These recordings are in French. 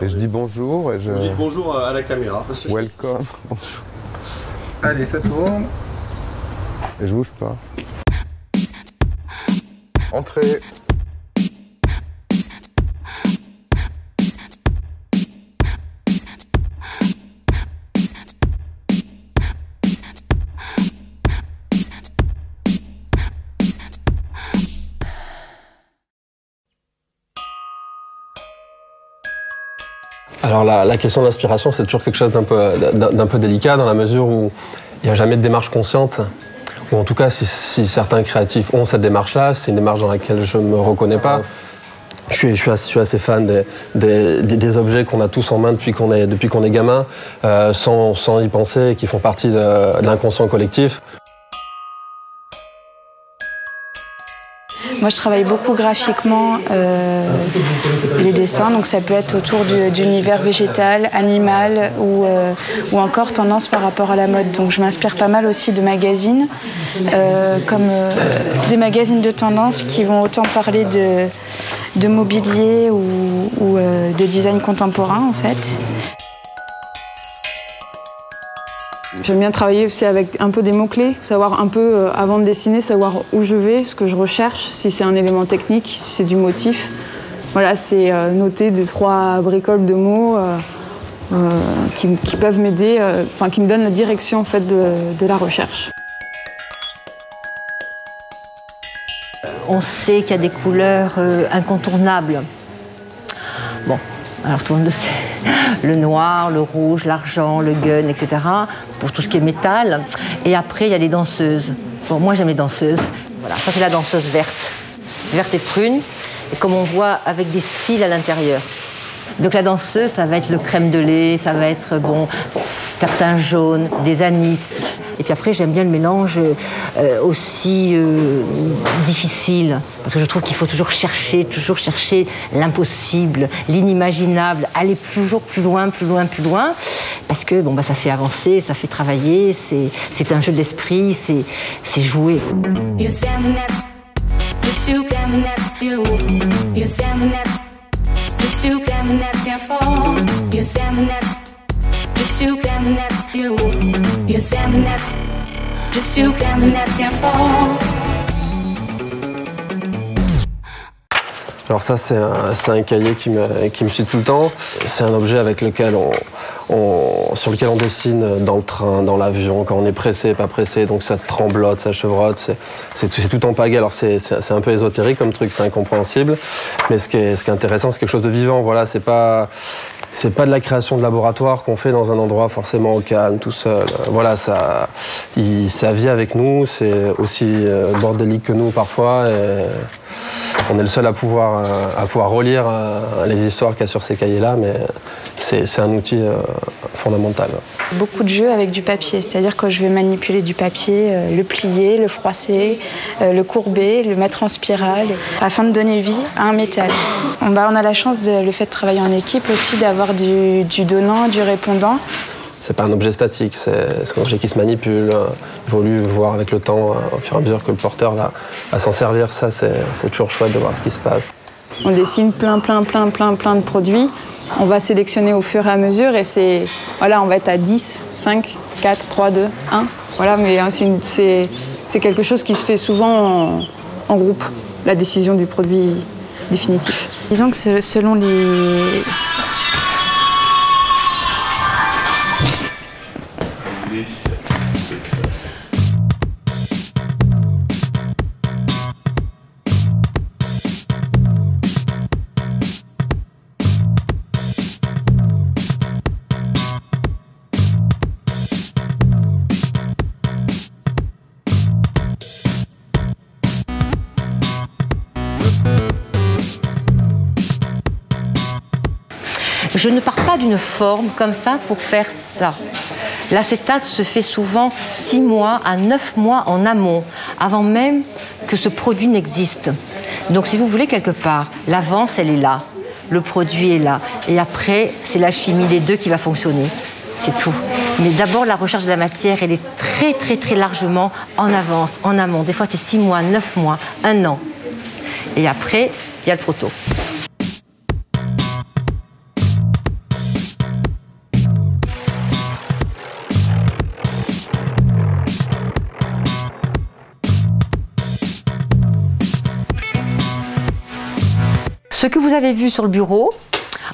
Et je dis bonjour et je... Vous dites bonjour à la caméra. Welcome. Bonjour. Allez, ça tourne. Et je bouge pas. Entrez. Alors la question d'inspiration, c'est toujours quelque chose d'un peu délicat dans la mesure où il n'y a jamais de démarche consciente. Ou en tout cas, si certains créatifs ont cette démarche-là, c'est une démarche dans laquelle je ne me reconnais pas. Je suis assez fan des objets qu'on a tous en main depuis qu'on est gamin, sans y penser, et qui font partie de l'inconscient collectif. Moi, je travaille beaucoup graphiquement les dessins, donc ça peut être autour d'univers végétal, animal ou encore tendance par rapport à la mode. Donc je m'inspire pas mal aussi de magazines, comme des magazines de tendance qui vont autant parler de mobilier ou de design contemporain en fait. J'aime bien travailler aussi avec un peu des mots-clés, savoir un peu, avant de dessiner, savoir où je vais, ce que je recherche, si c'est un élément technique, si c'est du motif. Voilà, c'est noter 2-3 bricoles de mots qui peuvent m'aider, qui me donnent la direction en fait, de la recherche. On sait qu'il y a des couleurs incontournables. Bon. Alors tout le monde le sait, le noir, le rouge, l'argent, le gun, etc. pour tout ce qui est métal. Et après, il y a des danseuses. Bon, moi, j'aime les danseuses. Voilà, ça c'est la danseuse verte. Verte et prune, et comme on voit, avec des cils à l'intérieur. Donc la danseuse, ça va être le crème de lait, ça va être, bon, certains jaunes, des anis. Et puis après, j'aime bien le mélange aussi difficile. Parce que je trouve qu'il faut toujours chercher l'impossible, l'inimaginable, aller toujours plus loin. Parce que bon, ça fait avancer, ça fait travailler, c'est un jeu d'esprit, c'est jouer. Alors ça, c'est un cahier qui me suit tout le temps. C'est un objet avec lequel sur lequel on dessine dans le train, dans l'avion, quand on est pressé, pas pressé, donc ça tremblote, ça chevrotte, c'est tout en pagaie. Alors c'est un peu ésotérique comme truc, c'est incompréhensible, mais ce qui est intéressant, c'est quelque chose de vivant. Voilà, c'est pas de la création de laboratoire qu'on fait dans un endroit forcément au calme, tout seul. Voilà, ça vit avec nous, c'est aussi bordélique que nous parfois, et on est le seul à pouvoir relire les histoires qu'il y a sur ces cahiers-là, mais c'est un outil fondamental. Beaucoup de jeux avec du papier, c'est-à-dire que je vais manipuler du papier, le plier, le froisser, le courber, le mettre en spirale, afin de donner vie à un métal. On a la chance, le fait de travailler en équipe aussi, d'avoir du donnant, du répondant. C'est pas un objet statique, c'est un objet qui se manipule, évolue, voir avec le temps, au fur et à mesure que le porteur va s'en servir. Ça, c'est toujours chouette de voir ce qui se passe. On dessine plein de produits. On va sélectionner au fur et à mesure et voilà, on va être à 10, 5, 4, 3, 2, 1. Voilà, mais c'est quelque chose qui se fait souvent en groupe, la décision du produit définitif. Disons que selon les... Je ne pars pas d'une forme comme ça pour faire ça. L'acétate se fait souvent 6 mois à 9 mois en amont, avant même que ce produit n'existe. Donc si vous voulez, quelque part, l'avance, elle est là, le produit est là. Et après, c'est la chimie des deux qui va fonctionner. C'est tout. Mais d'abord, la recherche de la matière, elle est très largement en avance, en amont. Des fois, c'est 6 mois, 9 mois, 1 an. Et après, il y a le proto. Ce que vous avez vu sur le bureau,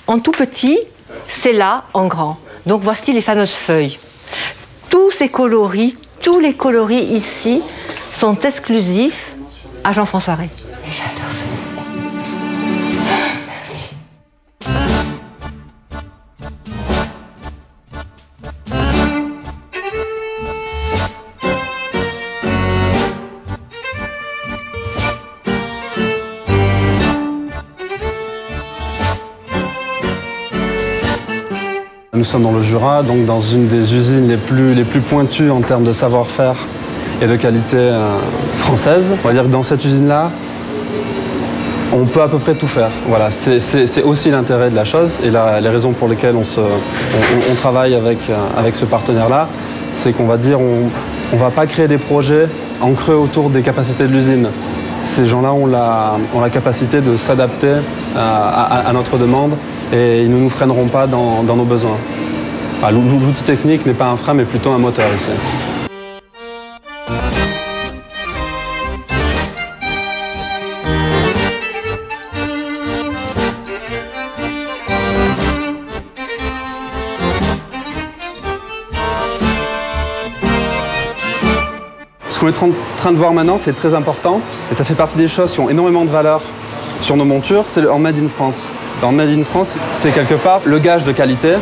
en tout petit, c'est là en grand. Donc voici les fameuses feuilles. Tous ces coloris, tous les coloris ici sont exclusifs à Jean-François Rey. Et j'adore ça. Merci. Nous sommes dans le Jura, donc dans une des usines les plus pointues en termes de savoir-faire et de qualité française. On va dire que dans cette usine-là, on peut à peu près tout faire. Voilà, c'est aussi l'intérêt de la chose et les raisons pour lesquelles on travaille avec ce partenaire-là, c'est qu'on va dire on va pas créer des projets en creux autour des capacités de l'usine. Ces gens-là ont la capacité de s'adapter à notre demande et ils ne nous freineront pas dans nos besoins. Enfin, l'outil technique n'est pas un frein mais plutôt un moteur ici. Ce qu'on est en train de voir maintenant, c'est très important et ça fait partie des choses qui ont énormément de valeur sur nos montures, c'est le Made in France. Dans Made in France, c'est quelque part le gage de qualité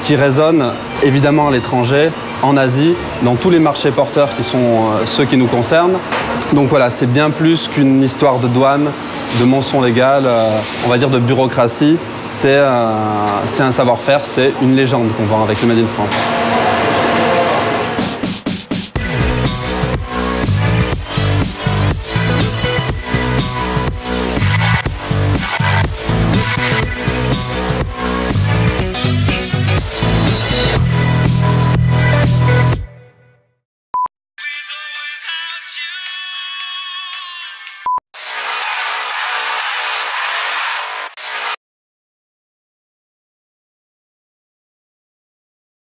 qui résonne évidemment à l'étranger, en Asie, dans tous les marchés porteurs qui sont ceux qui nous concernent. Donc voilà, c'est bien plus qu'une histoire de douane, de mention légale, on va dire de bureaucratie. C'est un savoir-faire, c'est une légende qu'on vend avec le Made in France.